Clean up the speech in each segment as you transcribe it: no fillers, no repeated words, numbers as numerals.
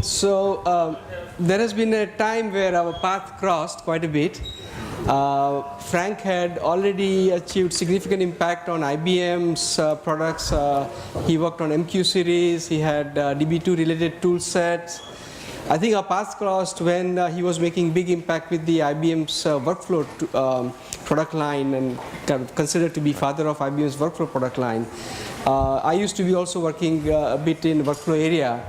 So there has been a time where our path crossed quite a bit. Frank had already achieved significant impact on IBM's products. He worked on MQ series. He had DB2 related tool sets. I think our paths crossed when he was making big impact with the IBM's workflow product line, and kind of considered to be father of IBM's workflow product line. I used to be also working a bit in workflow area.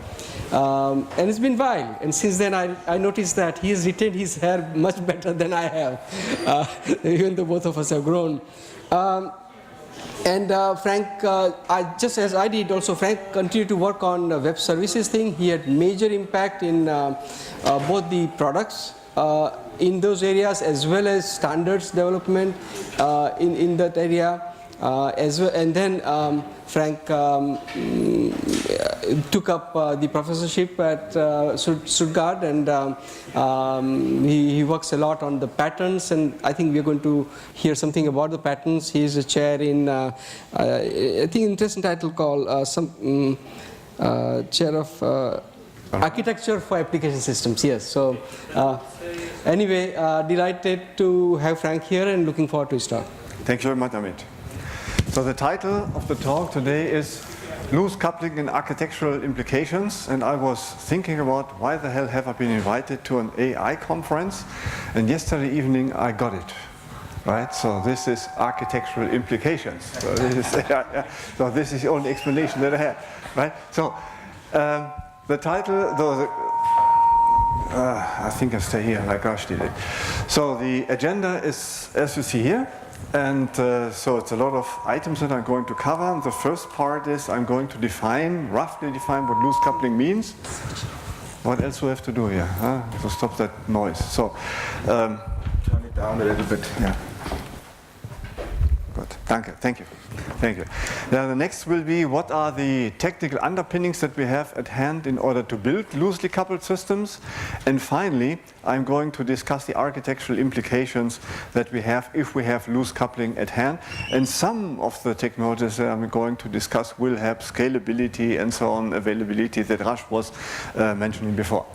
And it's been a while, and since then I noticed that he has retained his hair much better than I have, even though both of us have grown. Frank, just as I did also, Frank continued to work on the web services thing. He had major impact in both the products in those areas as well as standards development in that area. As well, and then Frank took up the professorship at Stuttgart, and he works a lot on the patents, and I think we're going to hear something about the patents. He's a chair in, I think, interesting title called chair of architecture for application systems. Yes. So anyway, delighted to have Frank here and looking forward to his talk. Thank you very much, Amit. So the title of the talk today is Loose Coupling and Architectural Implications, and I was thinking about why the hell have I been invited to an AI conference, and yesterday evening I got it, right? So this is architectural implications. So this is the only explanation that I have, right? So the title, I think I stay here like Ash did it. So the agenda is as you see here. And so it's a lot of items that I'm going to cover. The first part is I'm going to roughly define what loose coupling means. What else do we have to do here to stop that noise? So turn it down a little bit. Yeah. Good. Thank you. Now the next will be what are the technical underpinnings that we have at hand in order to build loosely coupled systems. And finally, I'm going to discuss the architectural implications that we have if we have loose coupling at hand. And some of the technologies that I'm going to discuss will have scalability and so on, availability that Rash was mentioning before.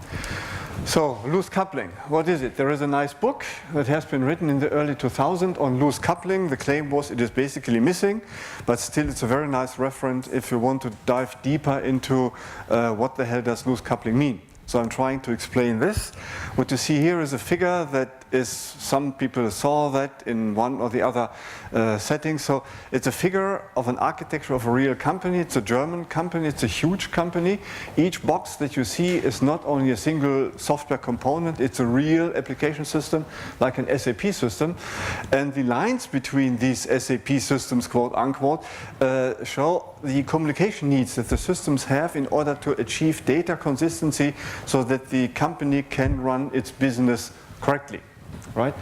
So, loose coupling, what is it? There is a nice book that has been written in the early 2000s on loose coupling. The claim was it is basically missing, but still it's a very nice reference if you want to dive deeper into what the hell does loose coupling mean. So I'm trying to explain this. What you see here is a figure that is, some people saw that in one or the other setting. So it's a figure of an architecture of a real company. It's a German company. It's a huge company. Each box that you see is not only a single software component. It's a real application system, like an SAP system. And the lines between these SAP systems, quote unquote, show the communication needs that the systems have in order to achieve data consistency so that the company can run its business correctly, right?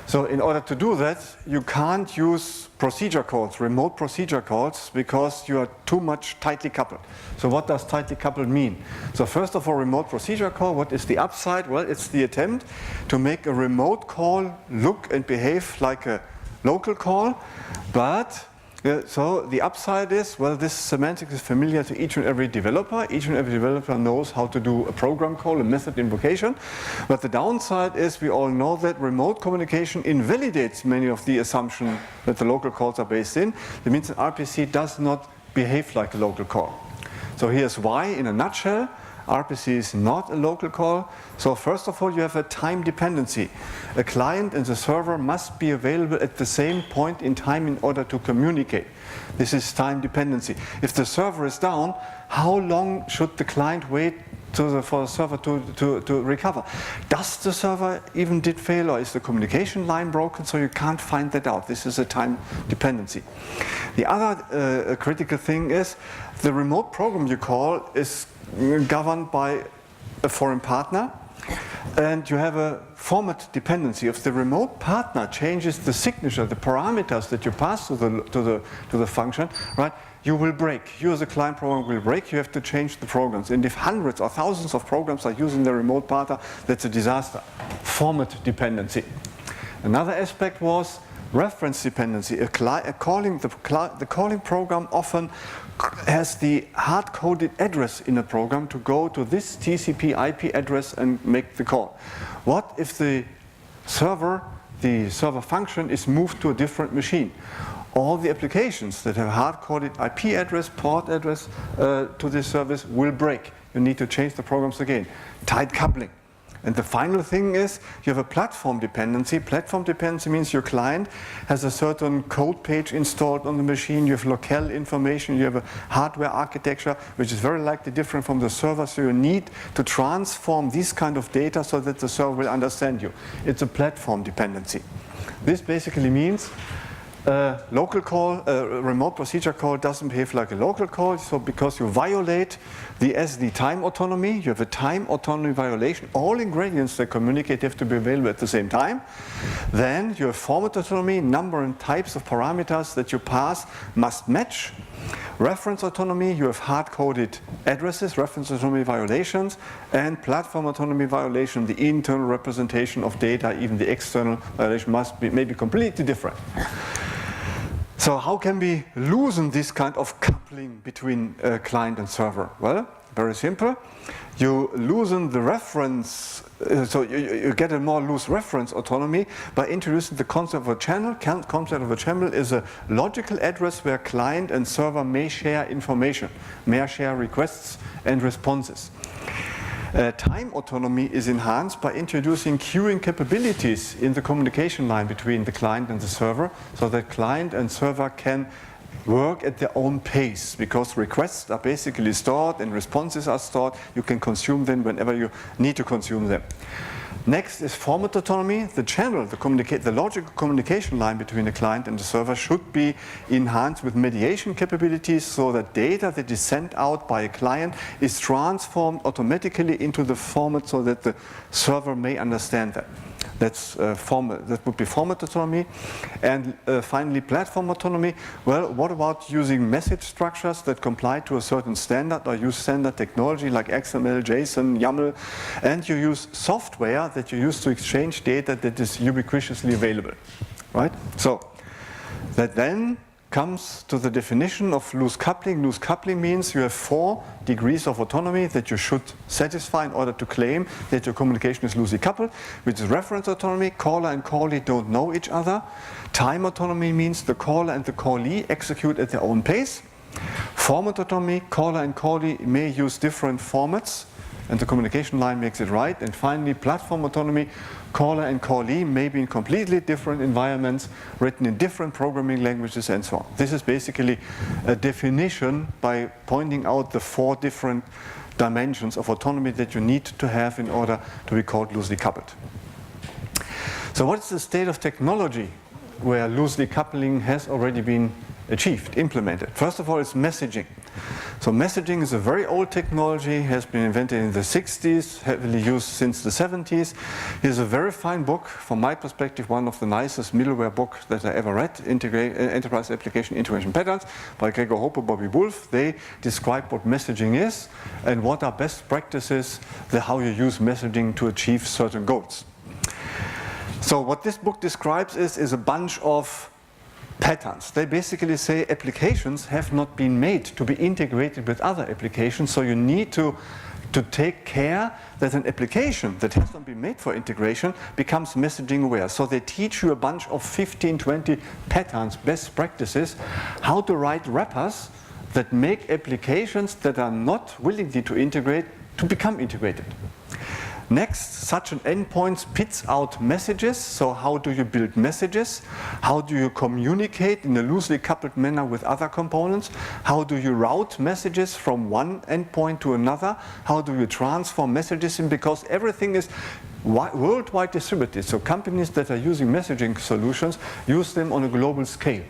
So in order to do that, you can't use procedure calls, remote procedure calls, because you are too much tightly coupled. So what does tightly coupled mean? So first of all, remote procedure call, what is the upside? Well, it's the attempt to make a remote call look and behave like a local call, but so the upside is, well, this semantic is familiar to each and every developer. Each and every developer knows how to do a program call, a method invocation. But the downside is we all know that remote communication invalidates many of the assumptions that the local calls are based in. That means an RPC does not behave like a local call. So here's why in a nutshell. RPC is not a local call. So first of all, you have a time dependency. A client and the server must be available at the same point in time in order to communicate. This is time dependency. If the server is down, how long should the client wait for the server to recover? Does the server even fail, or is the communication line broken? So you can't find that out. This is a time dependency. The other critical thing is the remote program you call is governed by a foreign partner, and you have a format dependency. If the remote partner changes the signature, the parameters that you pass to the function, right, you will break. You as a client program will break. You have to change the programs. And if hundreds or thousands of programs are using the remote partner, that's a disaster. Format dependency. Another aspect was reference dependency. The calling program often has the hard-coded address in a program to go to this TCP IP address and make the call. What if the server function is moved to a different machine? All the applications that have hard-coded IP address, port address to this service will break. You need to change the programs again. Tight coupling. And the final thing is you have a platform dependency. Platform dependency means your client has a certain code page installed on the machine. You have locale information. You have a hardware architecture which is very likely different from the server. So you need to transform this kind of data so that the server will understand you. It's a platform dependency. This basically means local call, remote procedure call doesn't behave like a local call, so because you violate the SD time autonomy, you have a time autonomy violation. All ingredients that communicate have to be available at the same time. Then you have format autonomy, number and types of parameters that you pass must match. Reference autonomy, you have hard-coded addresses, reference autonomy violations, and platform autonomy violation, the internal representation of data, even the external violation must be maybe completely different. So how can we loosen this kind of coupling between client and server? Well, very simple. You loosen the reference, so you get a more loose reference autonomy by introducing the concept of a channel. Concept of a channel is a logical address where client and server may share information, may share requests and responses. Time autonomy is enhanced by introducing queuing capabilities in the communication line between the client and the server, so that client and server can work at their own pace, because requests are basically stored and responses are stored. You can consume them whenever you need to consume them. Next is format autonomy. The channel, the logical communication line between the client and the server should be enhanced with mediation capabilities, so that data that is sent out by a client is transformed automatically into the format so that the server may understand that. That would be format autonomy. And finally, platform autonomy. Well, what about using message structures that comply to a certain standard or use standard technology like XML, JSON, YAML, and you use software that you use to exchange data that is ubiquitously available, right? So that then comes to the definition of loose coupling. Loose coupling means you have 4 degrees of autonomy that you should satisfy in order to claim that your communication is loosely coupled, which is reference autonomy. Caller and callee don't know each other. Time autonomy means the caller and the callee execute at their own pace. Format autonomy, caller and callee may use different formats, and the communication line makes it right. And finally, platform autonomy, caller and callee may be in completely different environments, written in different programming languages and so on. This is basically a definition by pointing out the 4 different dimensions of autonomy that you need to have in order to be called loosely coupled. So what is the state of technology where loosely coupling has already been achieved, implemented? First of all, it's messaging. So messaging is a very old technology, has been invented in the 60s, heavily used since the 70s. Here's a very fine book, from my perspective, one of the nicest middleware books that I ever read, Enterprise Application Integration Patterns by Gregor Hoppe, Bobby Wolf. They describe what messaging is and what are best practices, how you use messaging to achieve certain goals. So what this book describes is a bunch of patterns. They basically say applications have not been made to be integrated with other applications, so you need to take care that an application that has not been made for integration becomes messaging aware. So they teach you a bunch of 15, 20 patterns, best practices, how to write wrappers that make applications that are not willing to integrate to become integrated. Next, such an endpoint spits out messages. So how do you build messages? How do you communicate in a loosely coupled manner with other components? How do you route messages from one endpoint to another? How do you transform messages in? Because everything is worldwide distributed. So companies that are using messaging solutions use them on a global scale.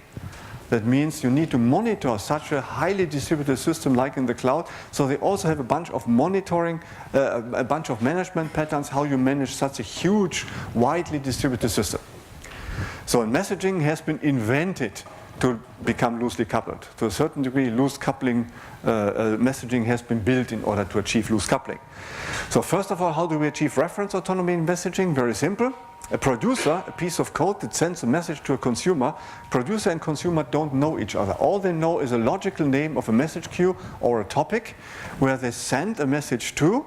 That means you need to monitor such a highly distributed system like in the cloud. So they also have a bunch of monitoring, a bunch of management patterns, how you manage such a huge, widely distributed system. So messaging has been invented to become loosely coupled. To a certain degree, loose coupling messaging has been built in order to achieve loose coupling. So first of all, how do we achieve reference autonomy in messaging? Very simple. a producer, a piece of code that sends a message to a consumer. Producer and consumer don't know each other. All they know is a logical name of a message queue or a topic where they send a message to,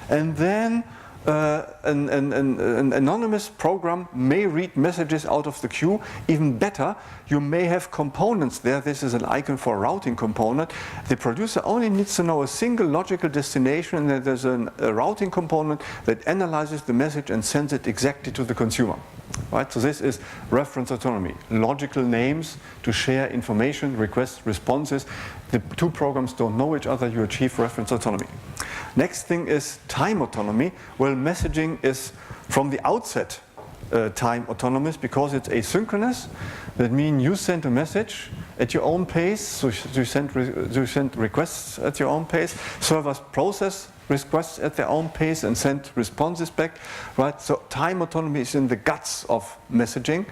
and then an anonymous program may read messages out of the queue. Even better, you may have components there. This is an icon for a routing component. The producer only needs to know a single logical destination, and then there's a routing component that analyzes the message and sends it exactly to the consumer. Right? So this is reference autonomy. Logical names to share information, requests, responses. The two programs don't know each other, you achieve reference autonomy. Next thing is time autonomy. Well, messaging is from the outset time autonomous because it's asynchronous. That means you send a message at your own pace, so you send requests at your own pace. Servers process requests at their own pace and send responses back, right? So time autonomy is in the guts of messaging,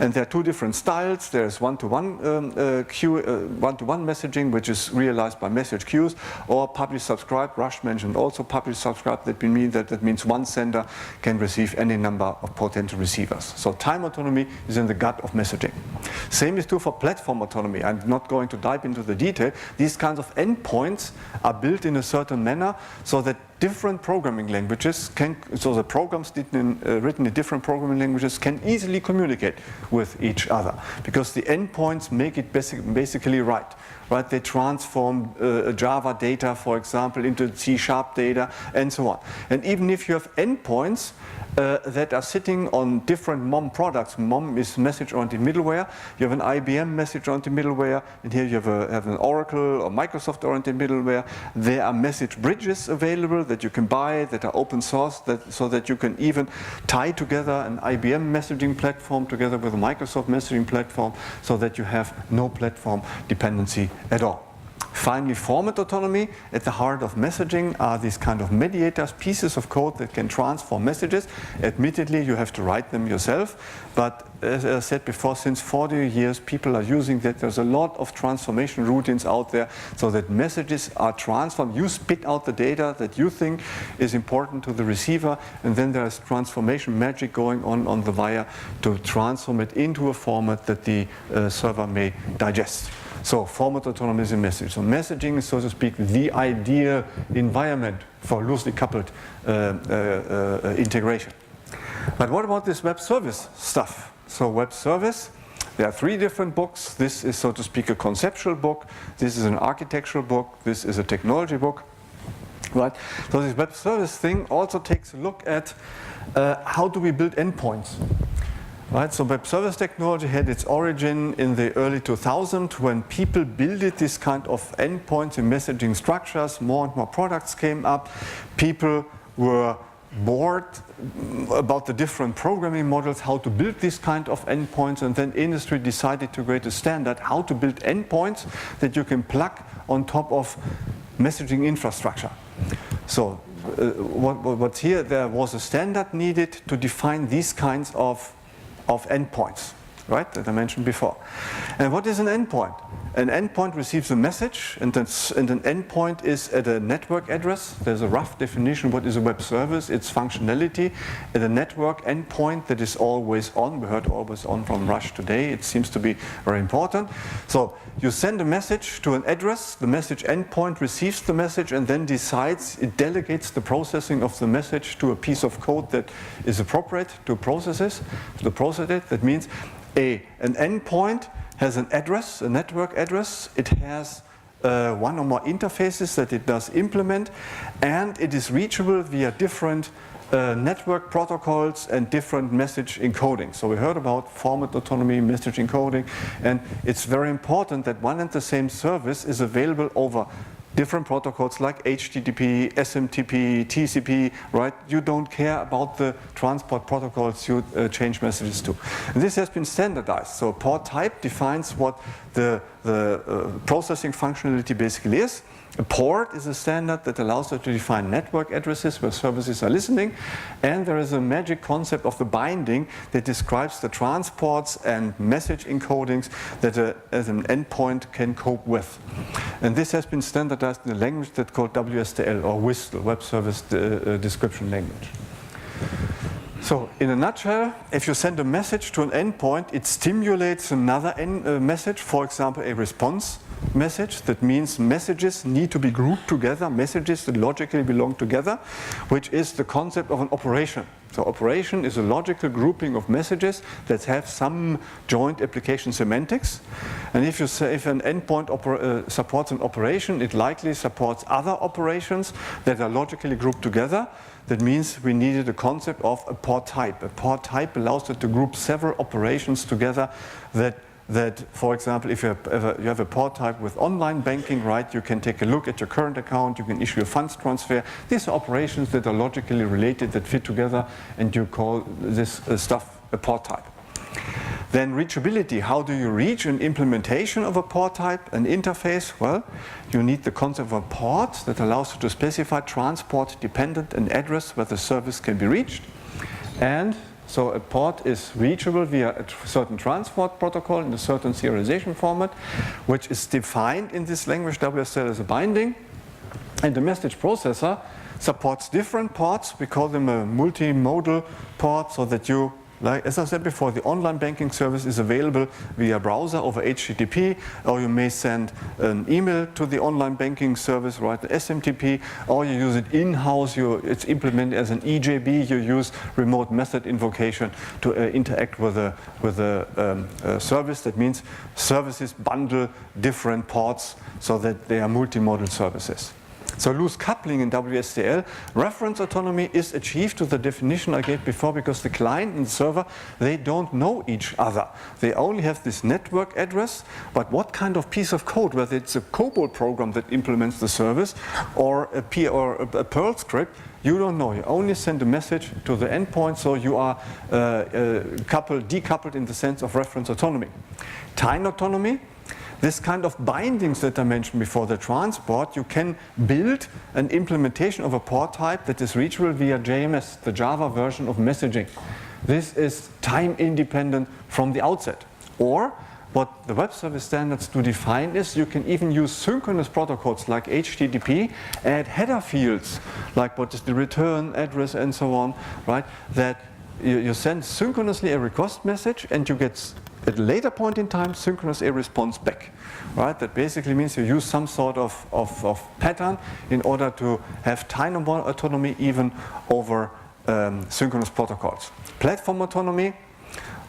and there are two different styles. There's one-to-one queue, one-to-one messaging, which is realized by message queues, or publish subscribe. Rush mentioned also publish subscribe. That means one sender can receive any number of potential receivers. So time autonomy is in the gut of messaging. Same is true for platform autonomy. I'm not going to dive into the detail. These kinds of endpoints are built in a certain manner so that different programming languages so the programs written in different programming languages can easily communicate with each other, because the endpoints make it basically right. They transform Java data, for example, into C# data, and so on. And even if you have endpoints that are sitting on different MOM products, MOM is message-oriented middleware. You have an IBM message-oriented middleware, and here you have an Oracle or Microsoft-oriented middleware. There are message bridges available that you can buy that are open source, so that you can even tie together an IBM messaging platform together with a Microsoft messaging platform, so that you have no platform dependency at all. Finally, format autonomy. At the heart of messaging are these kind of mediators, pieces of code that can transform messages. Admittedly, you have to write them yourself, but as I said before, since 40 years people are using that. There's a lot of transformation routines out there so that messages are transformed. You spit out the data that you think is important to the receiver, and then there's transformation magic going on the wire to transform it into a format that the server may digest. So format autonomy is in message. So messaging is, so to speak, the ideal environment for loosely coupled integration. But what about this web service stuff? So web service, there are 3 different books. This is, so to speak, a conceptual book. This is an architectural book. This is a technology book. Right? So this web service thing also takes a look at how do we build endpoints. Right, so web service technology had its origin in the early 2000s when people built this kind of endpoints in messaging structures. More and more products came up. People were bored about the different programming models, how to build this kind of endpoints, and then industry decided to create a standard how to build endpoints that you can plug on top of messaging infrastructure. So what's here, there was a standard needed to define these kinds of endpoints, right, that I mentioned before. And what is an endpoint? An endpoint receives a message, and an endpoint is at a network address. There's a rough definition what is a web service, its functionality. At a network endpoint that is always on. We heard always on from Rush today. It seems to be very important. So you send a message to an address, the message endpoint receives the message and then decides, it delegates the processing of the message to a piece of code that is appropriate to process it. That means an endpoint has an address, a network address. It has one or more interfaces that it does implement, and it is reachable via different network protocols and different message encoding. So we heard about format autonomy, message encoding, and it's very important that one and the same service is available over different protocols like HTTP, SMTP, TCP, right? You don't care about the transport protocols you change messages to. And this has been standardized. So port type defines what the processing functionality basically is. A port is a standard that allows us to define network addresses where services are listening, and there is a magic concept of the binding that describes the transports and message encodings that as an endpoint can cope with. And this has been standardized in a language that's called WSDL, or WSDL, Web Service Description Language. So, in a nutshell, if you send a message to an endpoint, it stimulates another message, for example, a response message. That means messages need to be grouped together, messages that logically belong together, which is the concept of an operation. So operation is a logical grouping of messages that have some joint application semantics. And if an endpoint supports an operation, it likely supports other operations that are logically grouped together. That means we needed a concept of a port type. A port type allows it to group several operations together that, for example, if you have a port type with online banking, right, you can take a look at your current account, you can issue a funds transfer. These are operations that are logically related, that fit together, and you call this stuff a port type. Then reachability. How do you reach an implementation of a port type, an interface? Well, you need the concept of a port that allows you to specify transport dependent an address where the service can be reached. And so a port is reachable via a certain transport protocol in a certain serialization format, which is defined in this language WSL as a binding. And the message processor supports different ports. We call them a multimodal port, so that you, like as I said before, the online banking service is available via browser over HTTP, or you may send an email to the online banking service, right, the SMTP, or you use it in-house, it's implemented as an EJB, you use remote method invocation to interact with a service. That means services bundle different ports so that they are multimodal services. So loose coupling in WSDL, reference autonomy is achieved to the definition I gave before, because the client and the server, they don't know each other. They only have this network address, but what kind of piece of code, whether it's a COBOL program that implements the service or a Perl script, you don't know. You only send a message to the endpoint, so you are decoupled in the sense of reference autonomy. Time autonomy. This kind of bindings that I mentioned before, the transport, you can build an implementation of a port type that is reachable via JMS, the Java version of messaging. This is time independent from the outset. Or what the web service standards do define is you can even use synchronous protocols like HTTP, add header fields like what is the return address and so on, right? That you send synchronously a request message and you get at a later point in time, synchronous a response back, right? That basically means you use some sort of pattern in order to have time autonomy even over synchronous protocols. Platform autonomy.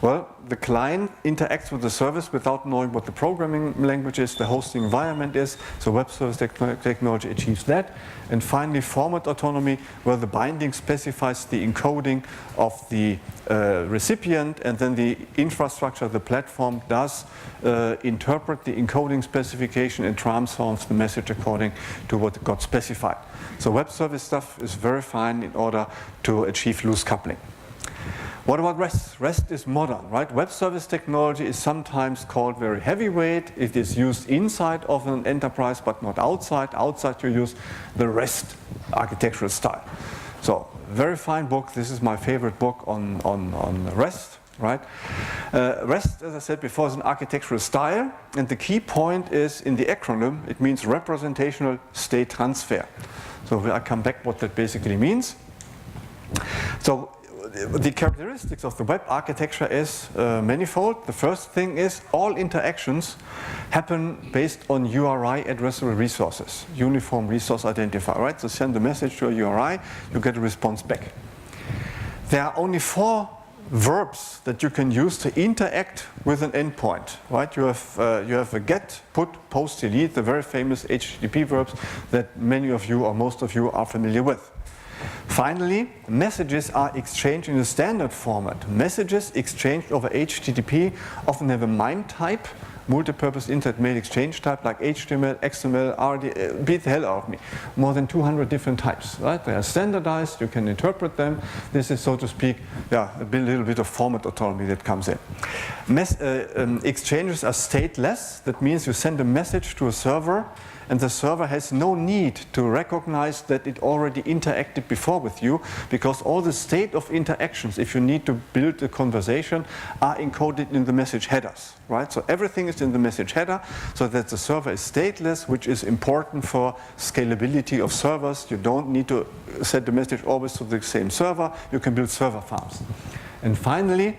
Well, the client interacts with the service without knowing what the programming language is, the hosting environment is, so web service technology achieves that. And finally, format autonomy, where the binding specifies the encoding of the recipient, and then the infrastructure, the platform, does interpret the encoding specification and transforms the message according to what got specified. So web service stuff is very fine in order to achieve loose coupling. What about REST? REST is modern, right? Web service technology is sometimes called very heavyweight. It is used inside of an enterprise, but not outside. Outside you use the REST architectural style. So, very fine book. This is my favorite book on REST, right? REST, as I said before, is an architectural style. And the key point is in the acronym, it means representational state transfer. So I come back what that basically means. So, the characteristics of the web architecture is manifold. The first thing is all interactions happen based on URI addressable resources, uniform resource identifier, right? So send a message to a URI, you get a response back. There are only 4 verbs that you can use to interact with an endpoint, right? You have a get, put, post, delete, the very famous HTTP verbs that many of you or most of you are familiar with. Finally, messages are exchanged in a standard format. Messages exchanged over HTTP often have a MIME type, multipurpose internet mail exchange type, like HTML, XML, RD, beat the hell out of me. More than 200 different types, right? They are standardized, you can interpret them. This is, so to speak, a little bit of format autonomy that comes in. Exchanges are stateless. That means you send a message to a server, and the server has no need to recognize that it already interacted before with you, because all the state of interactions, if you need to build a conversation, are encoded in the message headers, right? So everything is in the message header, so that the server is stateless, which is important for scalability of servers. You don't need to send the message always to the same server. You can build server farms. And finally,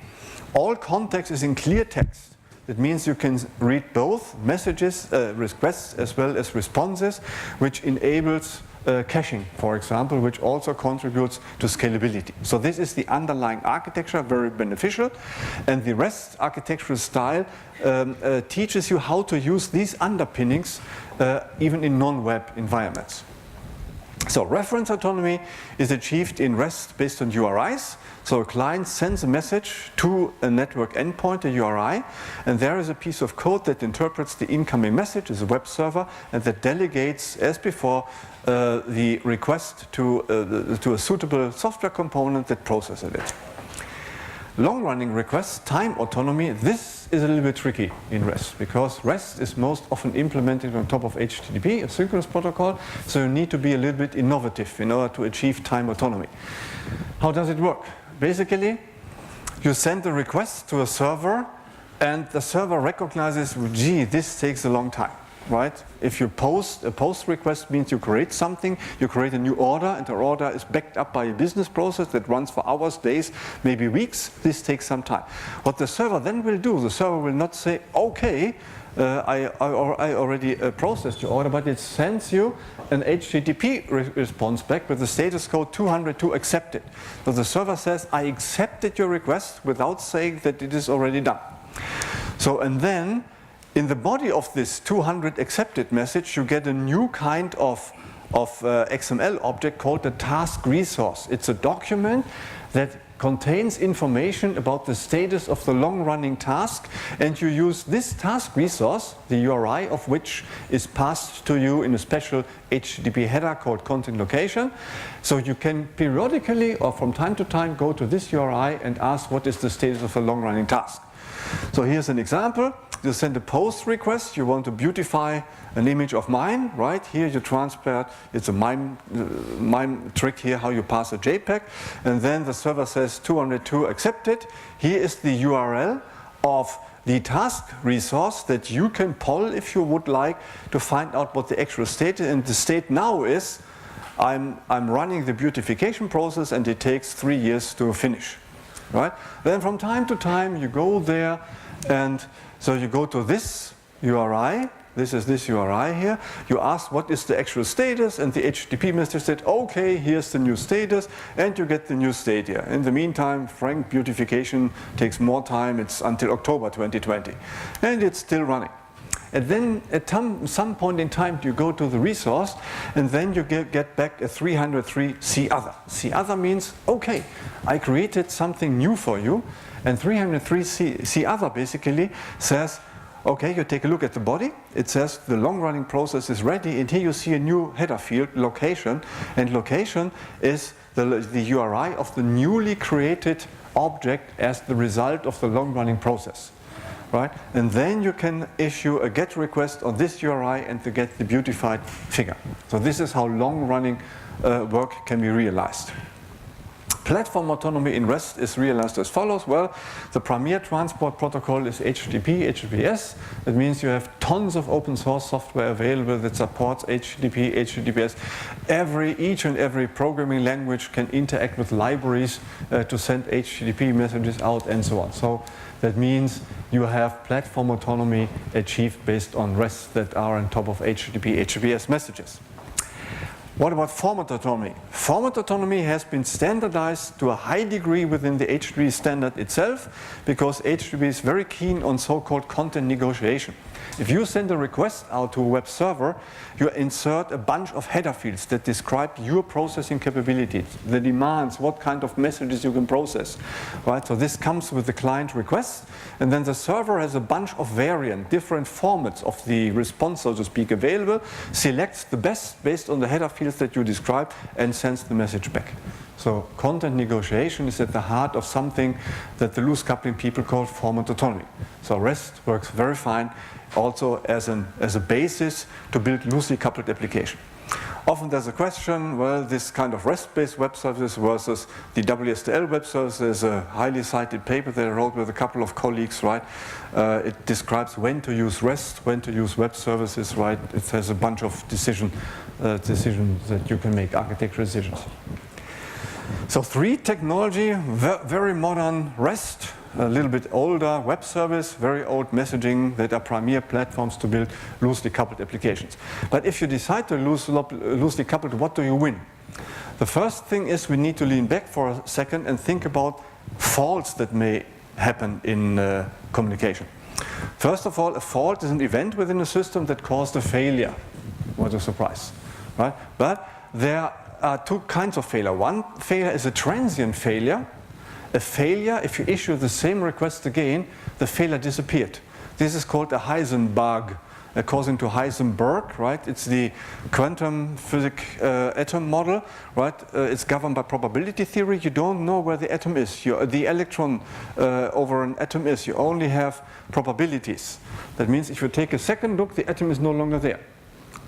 all context is in clear text. That means you can read both messages, requests as well as responses, which enables caching, for example, which also contributes to scalability. So this is the underlying architecture, very beneficial. And the REST architectural style teaches you how to use these underpinnings even in non-web environments. So reference autonomy is achieved in REST based on URIs. So a client sends a message to a network endpoint, a URI, and there is a piece of code that interprets the incoming message as a web server, and that delegates, as before, the request to a suitable software component that processes it. Long-running requests, time autonomy, this is a little bit tricky in REST, because REST is most often implemented on top of HTTP, a synchronous protocol, so you need to be a little bit innovative in order to achieve time autonomy. How does it work? Basically, you send a request to a server, and the server recognizes, gee, this takes a long time. Right? If you post, a post request means you create something, you create a new order, and the order is backed up by a business process that runs for hours, days, maybe weeks. This takes some time. What the server then will do, the server will not say, okay, I already processed your order, but it sends you an HTTP response back with the status code 202 accepted. So the server says, I accepted your request without saying that it is already done. So, and then, in the body of this 200 accepted message, you get a new kind of XML object called the task resource. It's a document that contains information about the status of the long-running task, and you use this task resource, the URI of which is passed to you in a special HTTP header called content location. So you can periodically or from time to time go to this URI and ask what is the status of a long-running task. So here's an example. You send a post request, you want to beautify an image of mine, right? Here you transfer, it's a mime trick here, how you pass a JPEG. And then the server says 202 accepted. Here is the URL of the task resource that you can poll if you would like to find out what the actual state is. And the state now is, I'm running the beautification process and it takes 3 years to finish, right? Then from time to time you go there, and so you go to this URI, this is this URI here, you ask what is the actual status, and the HTTP message said, okay, here's the new status, and you get the new state here. In the meantime, Frank beautification takes more time, it's until October 2020, and it's still running. And then at some point in time you go to the resource, and then you get back a 303 see other. See other means, okay, I created something new for you, and 303 see other basically says, okay, you take a look at the body, it says the long-running process is ready, and here you see a new header field, location, and location is the URI of the newly created object as the result of the long-running process. Right? And then you can issue a GET request on this URI and to get the beautified figure. So this is how long-running work can be realized. Platform autonomy in REST is realized as follows. Well, the premier transport protocol is HTTP, HTTPS. That means you have tons of open source software available that supports HTTP, HTTPS. Each and every programming language can interact with libraries to send HTTP messages out and so on. So that means you have platform autonomy achieved based on REST that are on top of HTTP, HTTPS messages. What about format autonomy? Format autonomy has been standardized to a high degree within the HTTP standard itself, because HTTP is very keen on so-called content negotiation. If you send a request out to a web server, you insert a bunch of header fields that describe your processing capabilities, the demands, what kind of messages you can process. Right? So this comes with the client request, and then the server has a bunch of different formats of the response, so to speak, available, selects the best based on the header fields that you describe, and sends the message back. So content negotiation is at the heart of something that the loose coupling people call format autonomy. So REST works very fine also as a basis to build loosely coupled application. Often there's a question, well, this kind of REST-based web service versus the WSDL web service. There's a highly cited paper that I wrote with a couple of colleagues, right? It describes when to use REST, when to use web services, right? It has a bunch of decisions that you can make, architecture decisions. So 3, technology, very modern REST, a little bit older web service, very old messaging that are premier platforms to build loosely coupled applications. But if you decide to loosely coupled, what do you win? The first thing is we need to lean back for a second and think about faults that may happen in communication. First of all, a fault is an event within a system that caused a failure. What a surprise, right? But there are 2 kinds of failure. One failure is a transient failure. A failure, if you issue the same request again, the failure disappeared. This is called a Heisenberg, according to Heisenberg, right? It's the quantum physics atom model, right? It's governed by probability theory. You don't know where the atom is. The electron over an atom is. You only have probabilities. That means if you take a second look, the atom is no longer there,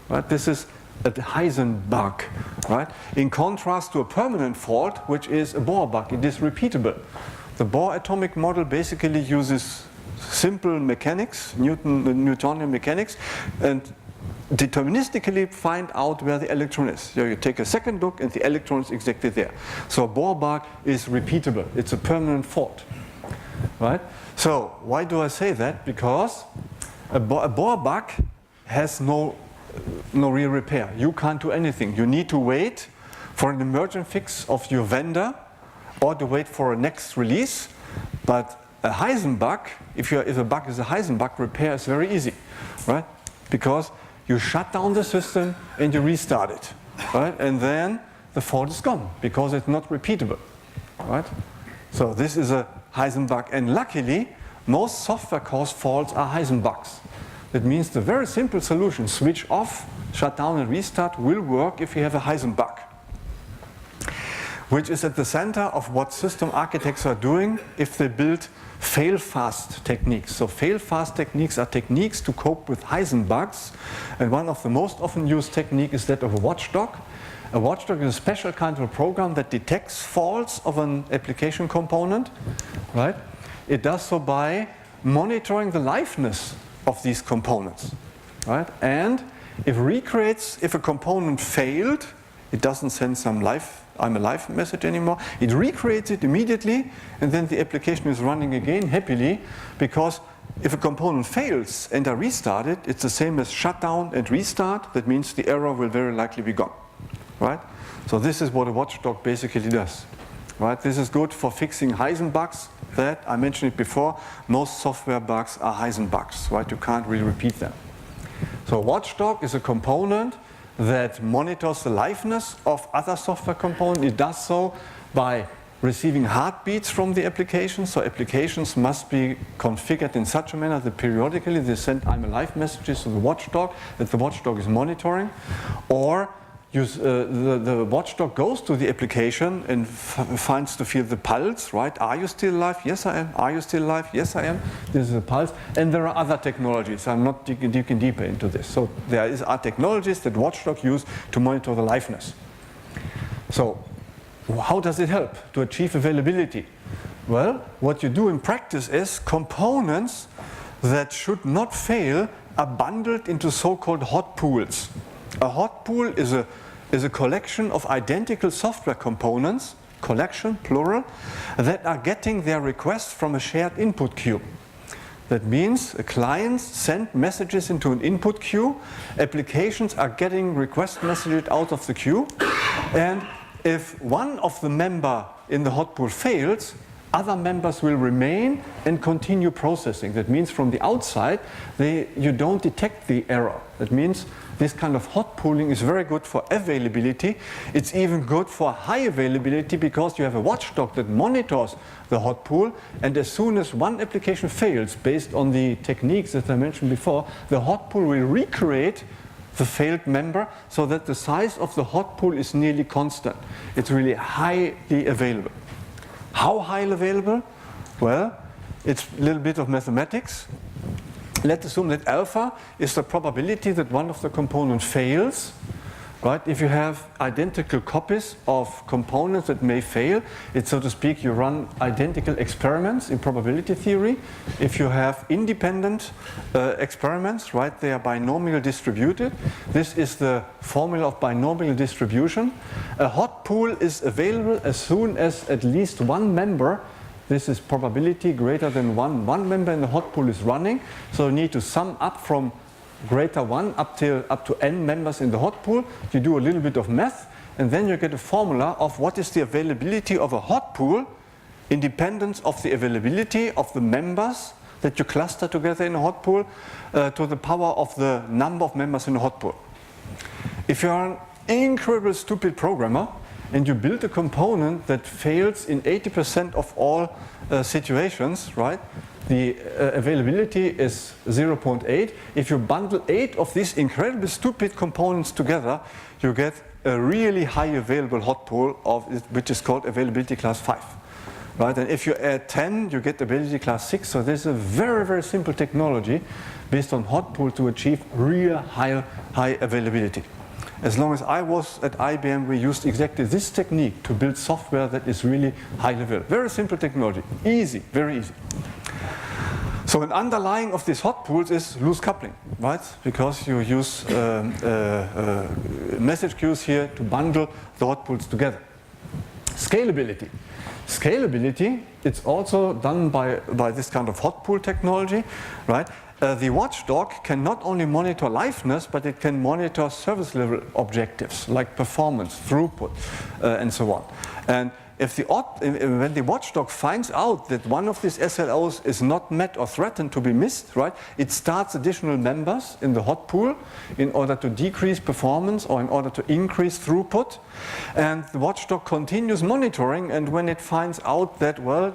right? This is a Heisenberg, right? In contrast to a permanent fault, which is a Bohr bug. It is repeatable. The Bohr atomic model basically uses simple mechanics, Newtonian mechanics, and deterministically find out where the electron is. So you take a second look and the electron is exactly there. So a Bohr bug is repeatable. It's a permanent fault, right? So why do I say that? Because a Bohr bug has no real repair. You can't do anything. You need to wait for an emergent fix of your vendor or to wait for a next release. But a Heisenberg, if a bug is a Heisenberg, repair is very easy, right? Because you shut down the system and you restart it, right? And then the fault is gone because it's not repeatable, right? So this is a Heisenberg, and luckily most software caused faults are Heisenbergs. That means the very simple solution, switch off, shut down and restart, will work if you have a Heisenberg, which is at the center of what system architects are doing if they build fail-fast techniques. So fail-fast techniques are techniques to cope with Heisenbergs, and one of the most often used techniques is that of a watchdog. A watchdog is a special kind of program that detects faults of an application component, right? It does so by monitoring the liveness of these components, right? And if a component failed, it doesn't send some I'm alive message anymore. It recreates it immediately, and then the application is running again happily, because if a component fails and I restart it, it's the same as shut down and restart. That means the error will very likely be gone, right? So this is what a watchdog basically does, right? This is good for fixing Heisenbergs. That I mentioned it before. Most software bugs are Heisenbergs, right? You can't really repeat them. So watchdog is a component that monitors the liveness of other software components. It does so by receiving heartbeats from the application. So applications must be configured in such a manner that periodically they send I'm alive messages to the watchdog that the watchdog is monitoring. Or the watchdog goes to the application and finds to feel the pulse, right? Are you still alive? Yes, I am. Are you still alive? Yes, I am. This is a pulse. And there are other technologies. I'm not digging deeper into this. So there are technologies that watchdog use to monitor the liveness. So how does it help to achieve availability? Well, what you do in practice is components that should not fail are bundled into so-called hot pools. A hot pool is a collection of identical software components, collection, plural, that are getting their requests from a shared input queue. That means clients send messages into an input queue, applications are getting request messages out of the queue, and if one of the members in the hot pool fails, other members will remain and continue processing. That means from the outside, you don't detect the error. That means this kind of hot pooling is very good for availability. It's even good for high availability because you have a watchdog that monitors the hot pool, and as soon as one application fails, based on the techniques that I mentioned before, the hot pool will recreate the failed member so that the size of the hot pool is nearly constant. It's really highly available. How highly available? Well, it's a little bit of mathematics. Let's assume that alpha is the probability that one of the components fails, right? If you have identical copies of components that may fail, it's, so to speak, you run identical experiments in probability theory. If you have independent experiments, right, they are binomial distributed. This is the formula of binomial distribution. A hot pool is available as soon as at least one member, this is probability greater than one member in the hot pool is running. So you need to sum up from greater 1 up to n members in the hot pool. You do a little bit of math, and then you get a formula of what is the availability of a hot pool, independence of the availability of the members that you cluster together in a hot pool to the power of the number of members in a hot pool. If you are an incredible stupid programmer and you build a component that fails in 80% of all situations, right? The availability is 0.8. If you bundle 8 of these incredibly stupid components together, you get a really high available hot pool of which is called availability class 5. Right? And if you add 10, you get availability class 6. So this is a very, very simple technology based on hot pool to achieve real high availability. As long as I was at IBM, we used exactly this technique to build software that is really high level. Very simple technology, easy, very easy. So an underlying of these hot pools is loose coupling, right? Because you use message queues here to bundle the hot pools together. Scalability. Scalability, it's also done by this kind of hot pool technology, right? The watchdog can not only monitor liveness, but it can monitor service level objectives like performance, throughput, and so on. And when the watchdog finds out that one of these SLOs is not met or threatened to be missed, right, it starts additional members in the hot pool in order to decrease performance or in order to increase throughput. And the watchdog continues monitoring, and when it finds out that, well,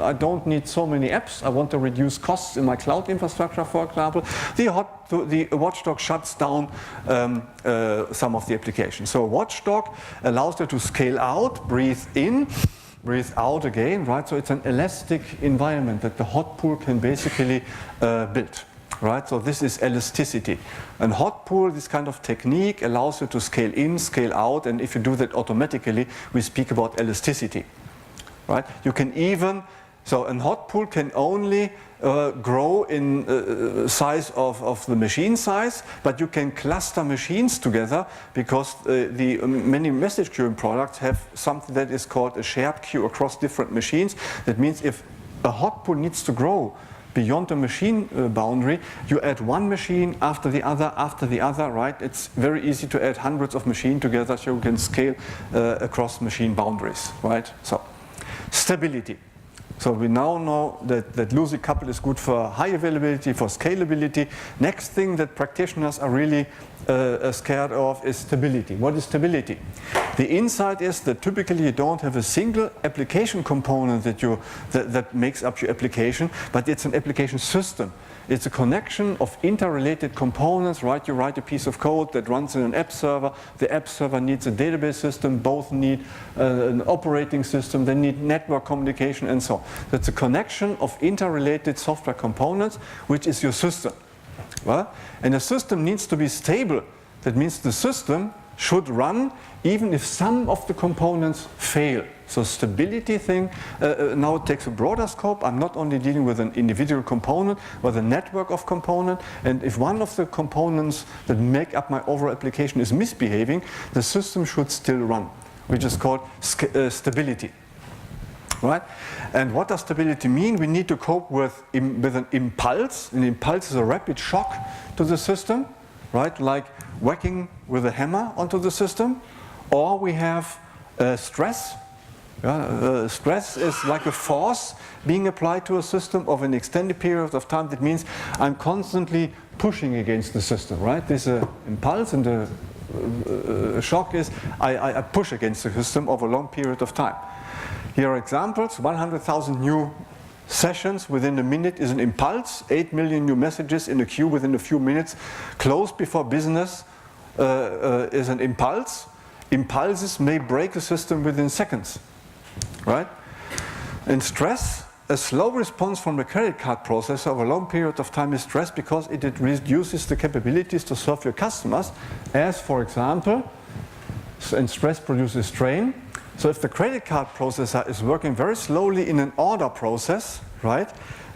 I don't need so many apps, I want to reduce costs in my cloud infrastructure, for example, the watchdog shuts down some of the applications. So a watchdog allows you to scale out, breathe in, breathe out again, right? So it's an elastic environment that the hot pool can basically build, right? So this is elasticity. And hot pool, this kind of technique allows you to scale in, scale out, and if you do that automatically, we speak about elasticity, right? You can even, so a hot pool can only grow in size of the machine size, but you can cluster machines together because the many message queuing products have something that is called a shared queue across different machines. That means if a hot pool needs to grow beyond the machine boundary, you add one machine after the other, right? It's very easy to add hundreds of machines together so you can scale across machine boundaries, right? So, stability. So we now know that loosely coupled is good for high availability, for scalability. Next thing that practitioners are really scared of is stability. What is stability? The insight is that typically you don't have a single application component that makes up your application, but it's an application system. It's a connection of interrelated components, right? You write a piece of code that runs in an app server. The app server needs a database system. Both need an operating system. They need network communication and so on. That's a connection of interrelated software components, which is your system. Well, and a system needs to be stable. That means the system should run even if some of the components fail. So stability thing now takes a broader scope. I'm not only dealing with an individual component, but a network of components. And if one of the components that make up my overall application is misbehaving, the system should still run, which is called stability. Right? And what does stability mean? We need to cope with an impulse. An impulse is a rapid shock to the system, right? Like whacking with a hammer onto the system. Or we have stress. Stress is like a force being applied to a system of an extended period of time. That means I'm constantly pushing against the system, right? There's an impulse, and the shock is I push against the system over a long period of time. Here are examples. 100,000 new sessions within a minute is an impulse. 8 million new messages in a queue within a few minutes. Close before business is an impulse. Impulses may break a system within seconds, right? And stress, a slow response from the credit card processor over a long period of time is stress because it reduces the capabilities to serve your customers, as, for example, and stress produces strain. So if the credit card processor is working very slowly in an order process, right,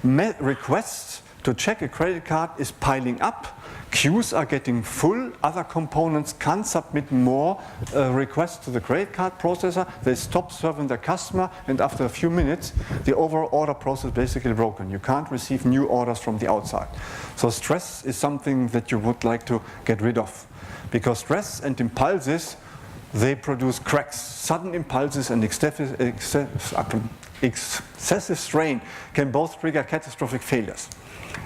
requests to check a credit card is piling up, queues are getting full, other components can't submit more requests to the credit card processor, they stop serving the customer, and after a few minutes the overall order process is basically broken. You can't receive new orders from the outside. So stress is something that you would like to get rid of, because stress and impulses, they produce cracks. Sudden impulses and excessive strain can both trigger catastrophic failures.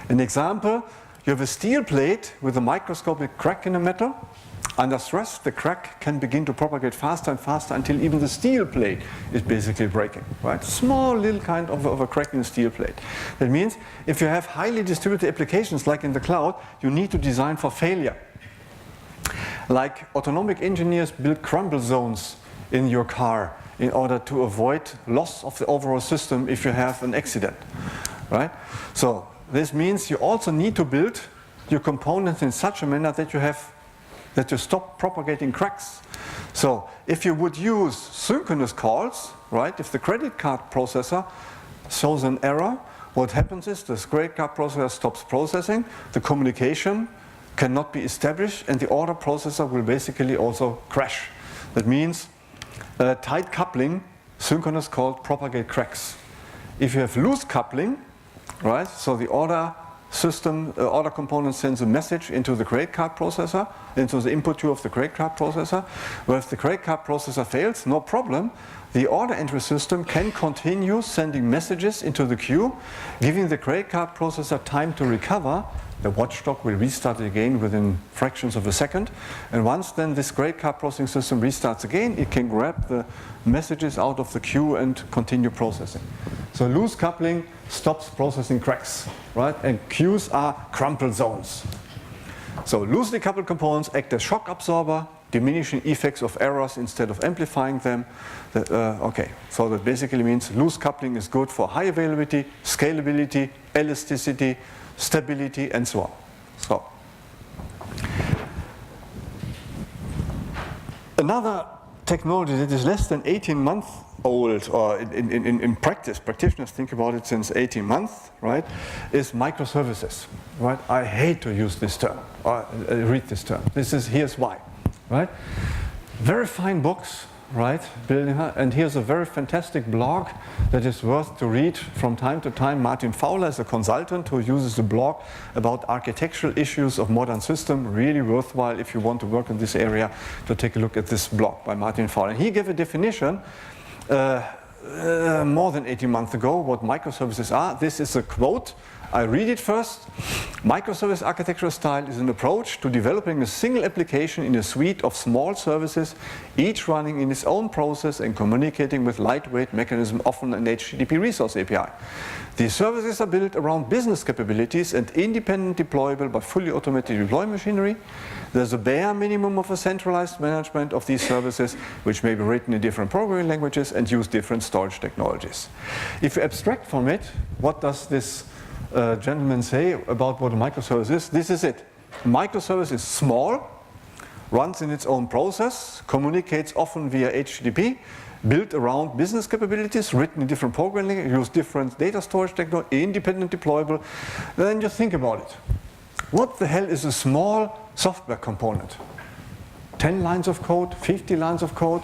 An example, you have a steel plate with a microscopic crack in the metal. Under stress, the crack can begin to propagate faster and faster until even the steel plate is basically breaking, right? Small little kind of a crack in the steel plate. That means if you have highly distributed applications like in the cloud, you need to design for failure. Like autonomic engineers build crumble zones in your car in order to avoid loss of the overall system if you have an accident, right? So this means you also need to build your components in such a manner that you stop propagating cracks. So if you would use synchronous calls, right, if the credit card processor shows an error, what happens is the credit card processor stops processing, the communication cannot be established, and the order processor will basically also crash. That means tight coupling, synchronous call, propagate cracks. If you have loose coupling, right, so the order system, order component sends a message into the credit card processor, into the input queue of the credit card processor. Well, if the credit card processor fails, no problem. The order entry system can continue sending messages into the queue, giving the credit card processor time to recover. The watchdog will restart again within fractions of a second, and once then this credit card processing system restarts again, it can grab the messages out of the queue and continue processing. So loose coupling stops processing cracks, right? And queues are crumple zones. So loosely coupled components act as shock absorber, diminishing effects of errors instead of amplifying them. Okay, so that basically means loose coupling is good for high availability, scalability, elasticity, stability, and so on. So another technology that is less than 18 months old, or in practice, practitioners think about it since 18 months, right, is microservices, right? I hate to use this term, or read this term. Here's why, right? Very fine books, right, and here's a very fantastic blog that is worth to read from time to time. Martin Fowler is a consultant who uses the blog about architectural issues of modern systems. Really worthwhile if you want to work in this area to take a look at this blog by Martin Fowler. He gave a definition more than 18 months ago what microservices are. This is a quote. I read it first. Microservice architectural style is an approach to developing a single application in a suite of small services, each running in its own process and communicating with lightweight mechanism, often an HTTP resource API. These services are built around business capabilities and independent deployable by fully automated deployment machinery. There's a bare minimum of a centralized management of these services, which may be written in different programming languages and use different storage technologies. If you abstract from it, what does this gentleman say about what a microservice is? This is it. A microservice is small, runs in its own process, communicates often via HTTP, built around business capabilities, written in different programming languages, use different data storage technology, independent deployable. Then you think about it. What the hell is a small software component? 10 lines of code, 50 lines of code,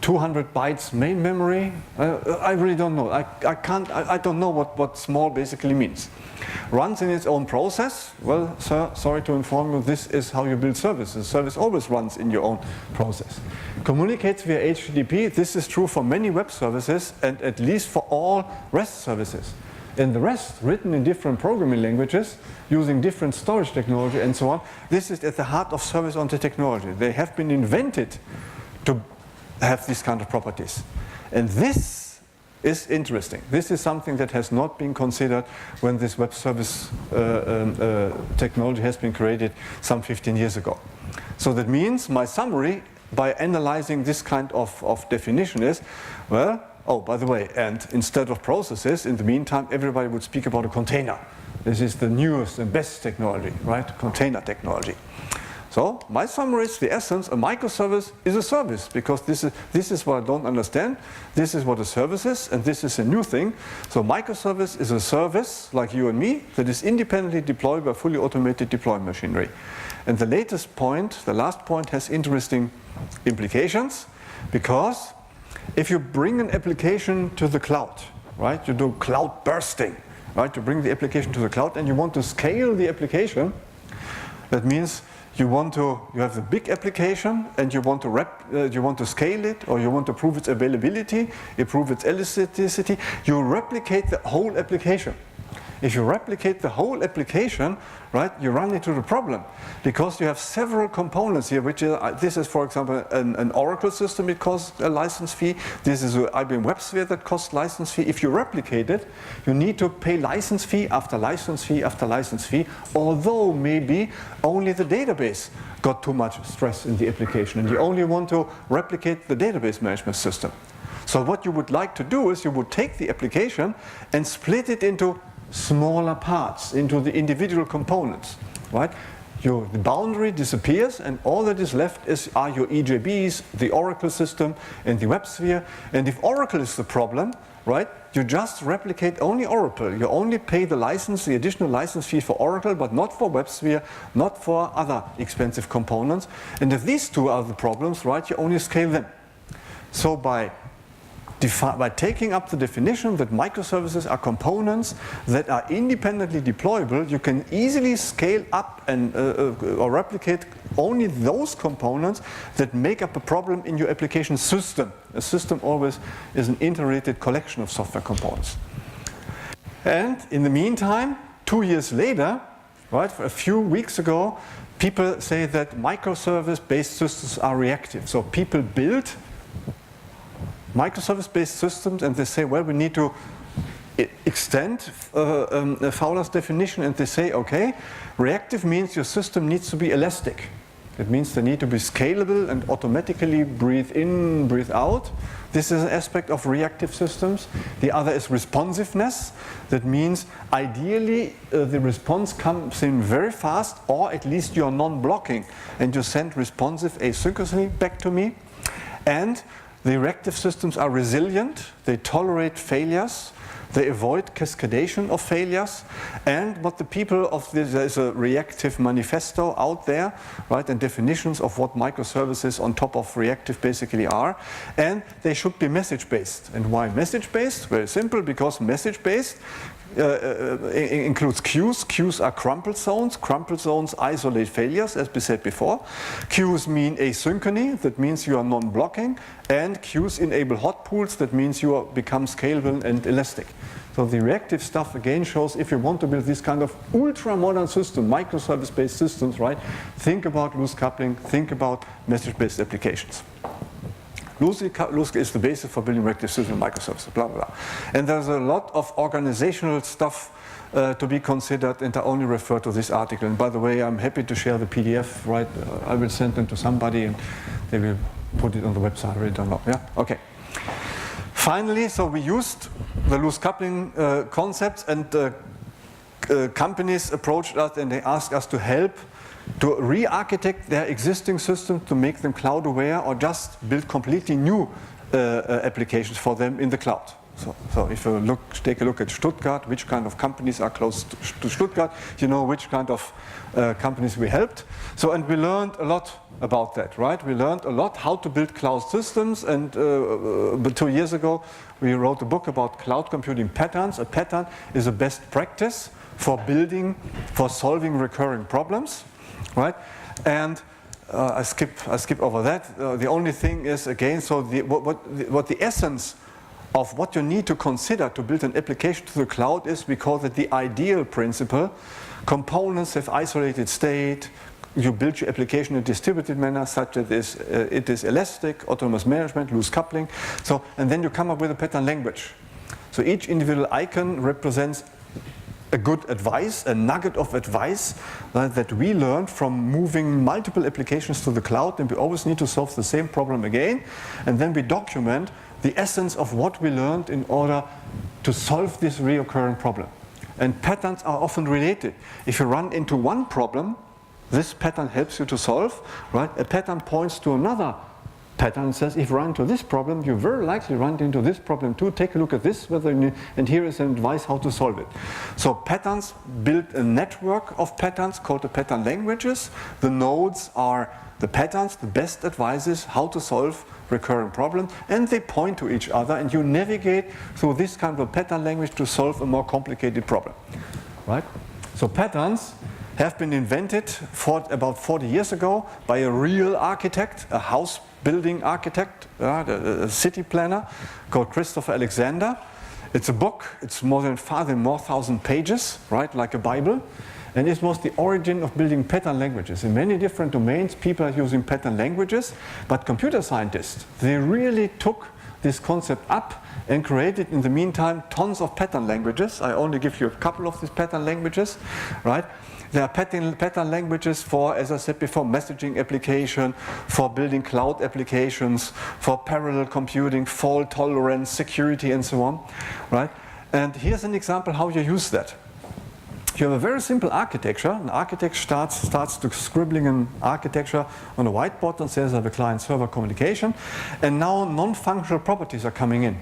200 bytes main memory? I really don't know. I don't know what small basically means. Runs in its own process. Well, sir, sorry to inform you, this is how you build services. Service always runs in your own process. Communicates via HTTP. This is true for many web services and at least for all REST services. And the rest, written in different programming languages, using different storage technology and so on. This is at the heart of service-oriented technology. They have been invented to have these kind of properties. And this is interesting. This is something that has not been considered when this web service technology has been created some 15 years ago. So that means my summary by analyzing this kind of definition is, well, oh, by the way, and instead of processes, in the meantime, everybody would speak about a container. This is the newest and best technology, right? Container technology. So my summary is the essence, a microservice is a service, because this is what I don't understand, this is what a service is, and this is a new thing. So microservice is a service, like you and me, that is independently deployed by fully automated deployment machinery. And the latest point, the last point, has interesting implications, because if you bring an application to the cloud, right, you do cloud bursting, right, you bring the application to the cloud and you want to scale the application, that means you have the big application and you want to scale it, or you want to prove its availability, improve its elasticity. You replicate the whole application. If you replicate the whole application, right, you run into the problem, because you have several components here. This is, for example, an Oracle system. It costs a license fee. This is an IBM WebSphere that costs license fee. If you replicate it, you need to pay license fee after license fee after license fee. Although maybe only the database got too much stress in the application, and you only want to replicate the database management system. So what you would like to do is you would take the application and split it into smaller parts, into the individual components, right? The boundary disappears, and all that is left are your EJBs, the Oracle system, and the WebSphere. And if Oracle is the problem, right, you just replicate only Oracle. You only pay the additional license fee for Oracle, but not for WebSphere, not for other expensive components. And if these two are the problems, right, you only scale them. So by taking up the definition that microservices are components that are independently deployable, you can easily scale up and or replicate only those components that make up a problem in your application system. A system always is an integrated collection of software components. And in the meantime, 2 years later, right, a few weeks ago, people say that microservice-based systems are reactive. So people build microservice-based systems, and they say, well, we need to extend Fowler's definition, and they say, okay, reactive means your system needs to be elastic. It means they need to be scalable and automatically breathe in, breathe out. This is an aspect of reactive systems. The other is responsiveness. That means ideally the response comes in very fast, or at least you are non-blocking, and you send responsive asynchronously back to me. And the reactive systems are resilient, they tolerate failures, they avoid cascadation of failures. And what the people of this, there's a reactive manifesto out there, right, and definitions of what microservices on top of reactive basically are. And they should be message-based. And why message-based? Very simple, because message-based includes queues. Queues are crumple zones. Crumple zones isolate failures, as we said before. Queues mean asynchrony, that means you are non-blocking. And queues enable hot pools, that means you become scalable and elastic. So the reactive stuff again shows if you want to build this kind of ultra-modern system, microservice-based systems, right? Think about loose coupling, think about message-based applications. Loose is the basis for building reactive systems, microservices, blah, blah, blah. And there's a lot of organizational stuff to be considered, and I only refer to this article. And by the way, I'm happy to share the PDF, right? I will send them to somebody and they will put it on the website. I really don't know. Yeah? Okay. Finally, so we used the loose coupling concepts, and companies approached us and they asked us to help to re-architect their existing systems to make them cloud aware, or just build completely new applications for them in the cloud. So if you take a look at Stuttgart, which kind of companies are close to Stuttgart, you know which kind of companies we helped. So, and we learned a lot about that, right? We learned a lot how to build cloud systems, and 2 years ago we wrote a book about cloud computing patterns. A pattern is a best practice for solving recurring problems, right? And I skip over that. The only thing is, again, so what the essence of what you need to consider to build an application to the cloud is, we call it the ideal principle. Components have isolated state. You build your application in a distributed manner such that it is elastic, autonomous management, loose coupling. So, and then you come up with a pattern language. So each individual icon represents a good advice, a nugget of advice that we learned from moving multiple applications to the cloud, and we always need to solve the same problem again. And then we document the essence of what we learned in order to solve this recurring problem. And patterns are often related. If you run into one problem, this pattern helps you to solve, right? A pattern points to another pattern and says, if you run into this problem, you very likely run into this problem too. Take a look at this, and here is an advice how to solve it. So patterns build a network of patterns called the pattern languages. The nodes are the patterns, the best advices how to solve recurring problems, and they point to each other, and you navigate through this kind of a pattern language to solve a more complicated problem, right? So patterns have been invented about 40 years ago by a real architect, a house building architect, a city planner called Christopher Alexander. It's a book, it's more than 1,000 pages, right, like a Bible. And it was the origin of building pattern languages. In many different domains, people are using pattern languages, but computer scientists, they really took this concept up and created, in the meantime, tons of pattern languages. I only give you a couple of these pattern languages, right? There are pattern languages for, as I said before, messaging application, for building cloud applications, for parallel computing, fault tolerance, security, and so on, right? And here's an example how you use that. You have a very simple architecture. An architect starts to scribbling an architecture on a whiteboard and says I have a client-server communication, and now non-functional properties are coming in.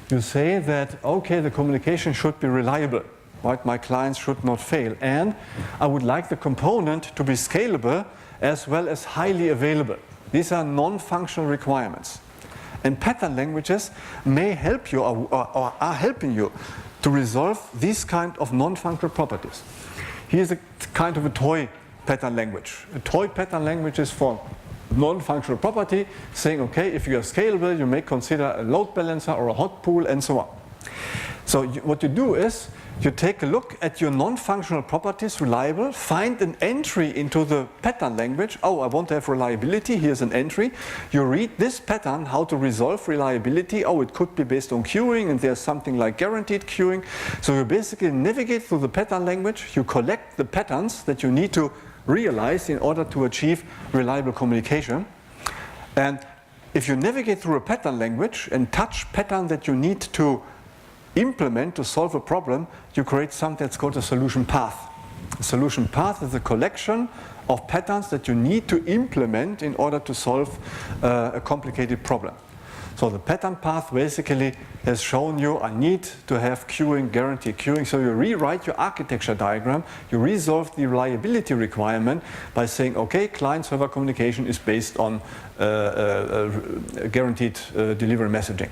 You say that, okay, the communication should be reliable, right? My clients should not fail, and I would like the component to be scalable as well as highly available. These are non-functional requirements. And pattern languages may help you or are helping you to resolve these kind of non-functional properties. Here's a kind of a toy pattern language. A toy pattern language is for non-functional property, saying, okay, if you are scalable, you may consider a load balancer or a hot pool, and so on. So what you do is, you take a look at your non-functional properties, reliable, find an entry into the pattern language. Oh, I want to have reliability, here's an entry. You read this pattern, how to resolve reliability. Oh, it could be based on queuing, and there's something like guaranteed queuing. So you basically navigate through the pattern language, you collect the patterns that you need to realize in order to achieve reliable communication. And if you navigate through a pattern language and touch pattern that you need to implement to solve a problem, you create something that's called a solution path. A solution path is a collection of patterns that you need to implement in order to solve a complicated problem. So the pattern path basically has shown you I need to have queuing, guaranteed queuing. So you rewrite your architecture diagram, you resolve the reliability requirement by saying, okay, client-server communication is based on guaranteed delivery messaging.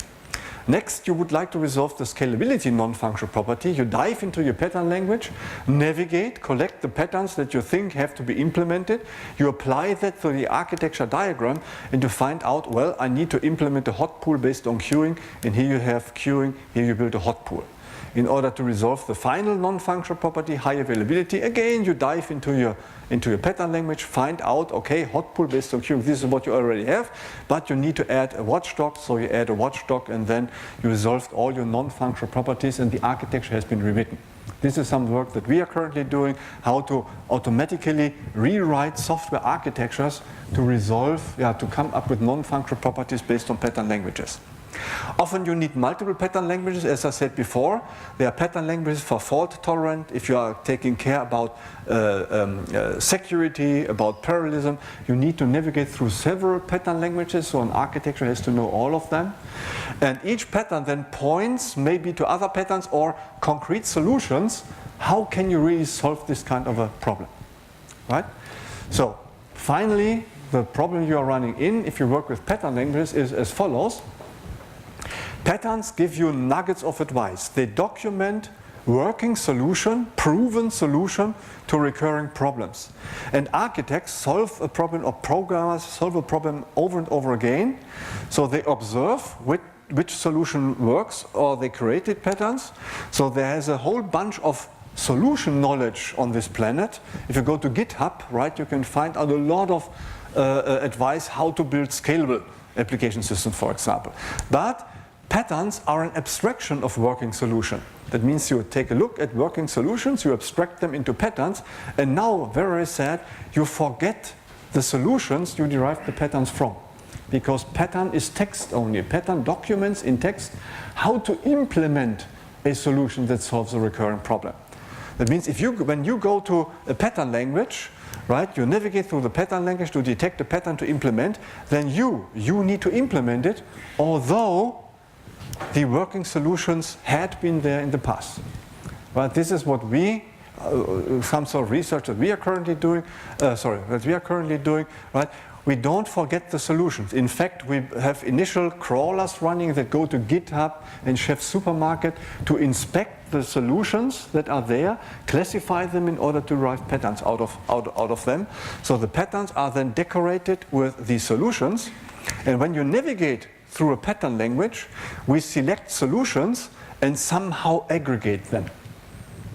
Next, you would like to resolve the scalability non-functional property. You dive into your pattern language, navigate, collect the patterns that you think have to be implemented. You apply that to the architecture diagram, and you find out, well, I need to implement a hot pool based on queuing, and here you have queuing, here you build a hot pool. In order to resolve the final non-functional property, high availability, again, you dive into your pattern language, find out, okay, hot pool based on queuing, this is what you already have, but you need to add a watchdog, so you add a watchdog, and then you resolved all your non-functional properties, and the architecture has been rewritten. This is some work that we are currently doing, how to automatically rewrite software architectures to resolve, to come up with non-functional properties based on pattern languages. Often you need multiple pattern languages, as I said before. There are pattern languages for fault tolerant. If you are taking care about security, about parallelism, you need to navigate through several pattern languages, so an architecture has to know all of them. And each pattern then points maybe to other patterns or concrete solutions. How can you really solve this kind of a problem, right? So finally, the problem you are running in, if you work with pattern languages, is as follows. Patterns give you nuggets of advice. They document working solution, proven solution to recurring problems. And architects solve a problem, or programmers solve a problem over and over again. So they observe which solution works, or they created patterns. So there is a whole bunch of solution knowledge on this planet. If you go to GitHub, right, you can find out a lot of advice how to build scalable application systems, for example. But patterns are an abstraction of working solution. That means you take a look at working solutions, you abstract them into patterns, and now, very sad, you forget the solutions you derive the patterns from. Because pattern is text only. Pattern documents in text how to implement a solution that solves a recurrent problem. That means when you go to a pattern language, right, you navigate through the pattern language to detect a pattern to implement, then you need to implement it, although the working solutions had been there in the past. Right, this is what some sort of research that we are currently doing, right? We don't forget the solutions. In fact, we have initial crawlers running that go to GitHub and Chef Supermarket to inspect the solutions that are there, classify them in order to derive patterns out of them. So the patterns are then decorated with these solutions. And when you navigate through a pattern language, we select solutions and somehow aggregate them.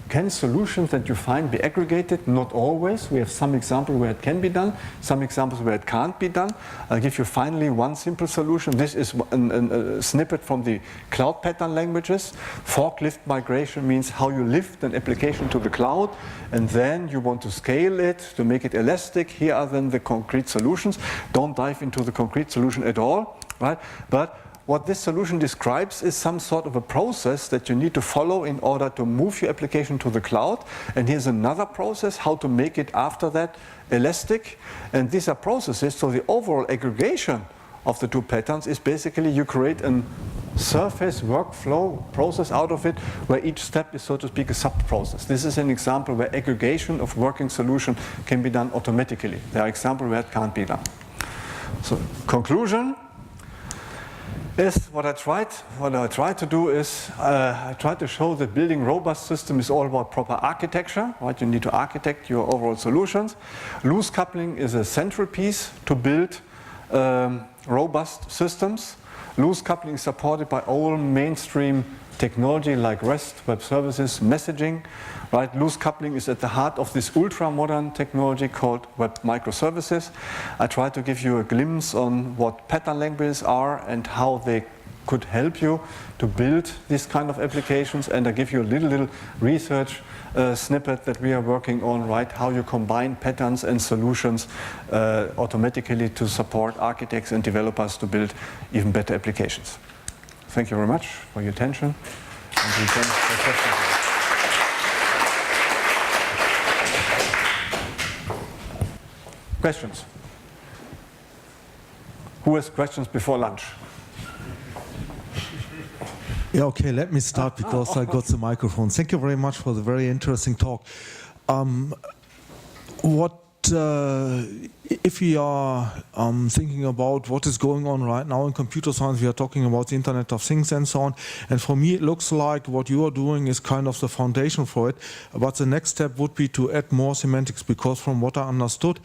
Can solutions that you find be aggregated? Not always. We have some examples where it can be done, some examples where it can't be done. I'll give you finally one simple solution. This is a snippet from the cloud pattern languages. Forklift migration means how you lift an application to the cloud, and then you want to scale it to make it elastic. Here are then the concrete solutions. Don't dive into the concrete solution at all, right? But what this solution describes is some sort of a process that you need to follow in order to move your application to the cloud. And here's another process, how to make it after that elastic. And these are processes, so the overall aggregation of the two patterns is basically you create a surface workflow process out of it, where each step is, so to speak, a sub-process. This is an example where aggregation of working solution can be done automatically. There are examples where it can't be done. So, conclusion is what I tried to do is I tried to show that building robust system is all about proper architecture, right? You need to architect your overall solutions. Loose coupling is a central piece to build robust systems. Loose coupling is supported by all mainstream technology like REST, web services, messaging. Right? Loose coupling is at the heart of this ultra-modern technology called web microservices. I try to give you a glimpse on what pattern languages are and how they could help you to build these kind of applications, and I give you a little research snippet that we are working on, right? How you combine patterns and solutions automatically to support architects and developers to build even better applications. Thank you very much for your attention. And we can take questions. Questions? Who has questions before lunch? Yeah, okay, let me start because I got the microphone. Thank you very much for the very interesting talk. If we are thinking about what is going on right now in computer science, we are talking about the Internet of Things and so on. And for me, it looks like what you are doing is kind of the foundation for it. But the next step would be to add more semantics, because from what I understood,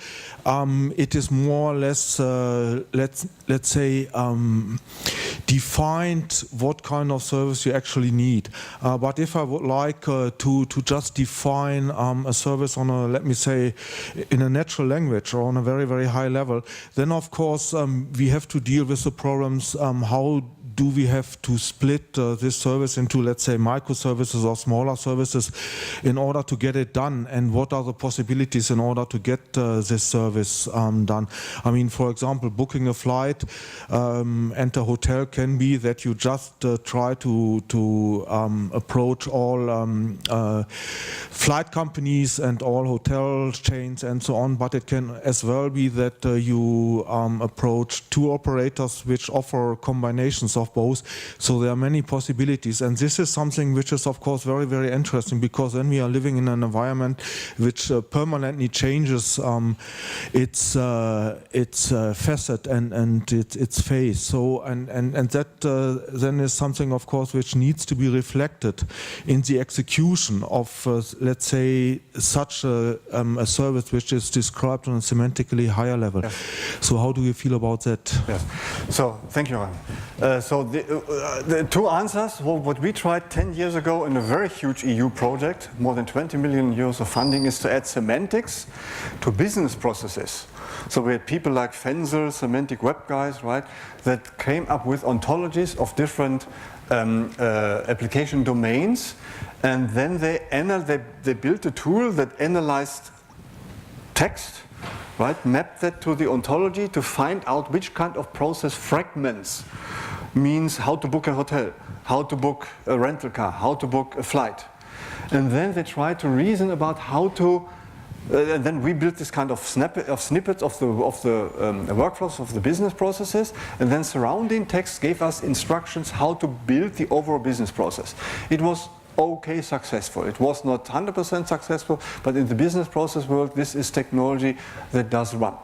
it is more or less, let's say, defined what kind of service you actually need. But if I would like to just define a service on a, let me say, in a natural language or on a very high level, then of course we have to deal with the problems. How do we have to split this service into, let's say, microservices or smaller services in order to get it done? And what are the possibilities in order to get this service done? I mean, for example, booking a flight and a hotel can be that you just try to approach all flight companies and all hotel chains and so on, but it can as well be that you approach two operators which offer combinations of both. So there are many possibilities, and this is something which is of course very interesting, because then we are living in an environment which permanently changes its facet and its phase. So and that then is something of course which needs to be reflected in the execution of let's say such a service which is described on a semantically higher level. Yes. So how do you feel about that? Yes. So thank you, Ron. So the two answers. Well, what we tried 10 years ago in a very huge EU project, more than 20 million euros of funding, is to add semantics to business processes. So we had people like Fenzel, semantic web guys, right, that came up with ontologies of different application domains, and then they built a tool that analyzed text, right, mapped that to the ontology to find out which kind of process fragments means how to book a hotel, how to book a rental car, how to book a flight. and then they try to reason about how to. And then we built this kind of snippets of the workflows of the business processes, and then surrounding text gave us instructions how to build the overall business process. It was okay successful. It was not 100% successful, but in the business process world, this is technology that does run.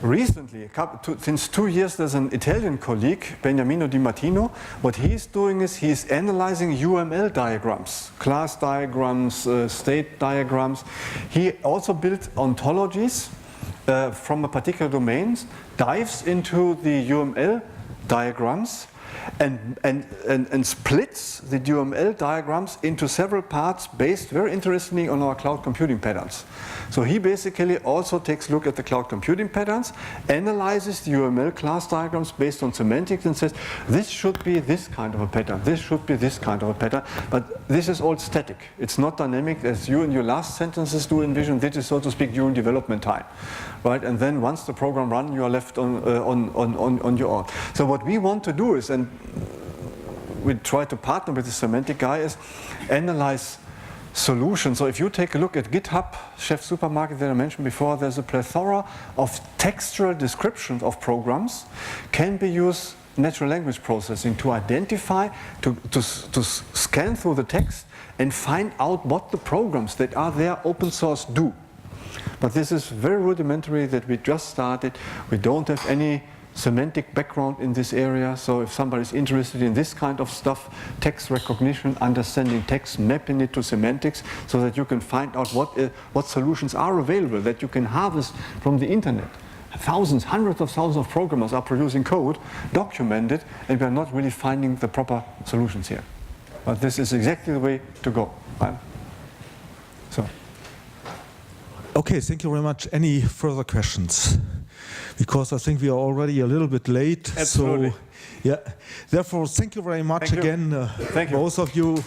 Recently, since 2 years, there's an Italian colleague, Beniamino Di Martino. What he's doing is he's analyzing UML diagrams, class diagrams, state diagrams. He also built ontologies from a particular domain, dives into the UML diagrams, and splits the UML diagrams into several parts based very interestingly on our cloud computing patterns. So he basically also takes a look at the cloud computing patterns, analyzes the UML class diagrams based on semantics and says, this should be this kind of a pattern, this should be this kind of a pattern, but this is all static. It's not dynamic as you in your last sentences do envision. This is, so to speak, during development time. Right? And then once the program runs, you are left on your own. So what we want to do is, and we try to partner with the semantic guy, is analyze solutions. So if you take a look at GitHub, Chef Supermarket that I mentioned before, there's a plethora of textual descriptions of programs can be used natural language processing to identify, to scan through the text and find out what the programs that are there open source do. But this is very rudimentary that we just started. We don't have any semantic background in this area, so if somebody's interested in this kind of stuff, text recognition, understanding text, mapping it to semantics, so that you can find out what solutions are available that you can harvest from the internet. Thousands, hundreds of thousands of programmers are producing code, documented, and we are not really finding the proper solutions here. But this is exactly the way to go. Right? So. Okay, thank you very much. Any further questions? Because I think we are already a little bit late. Absolutely. So, yeah. Therefore, thank you very much again, Thank you. both of you.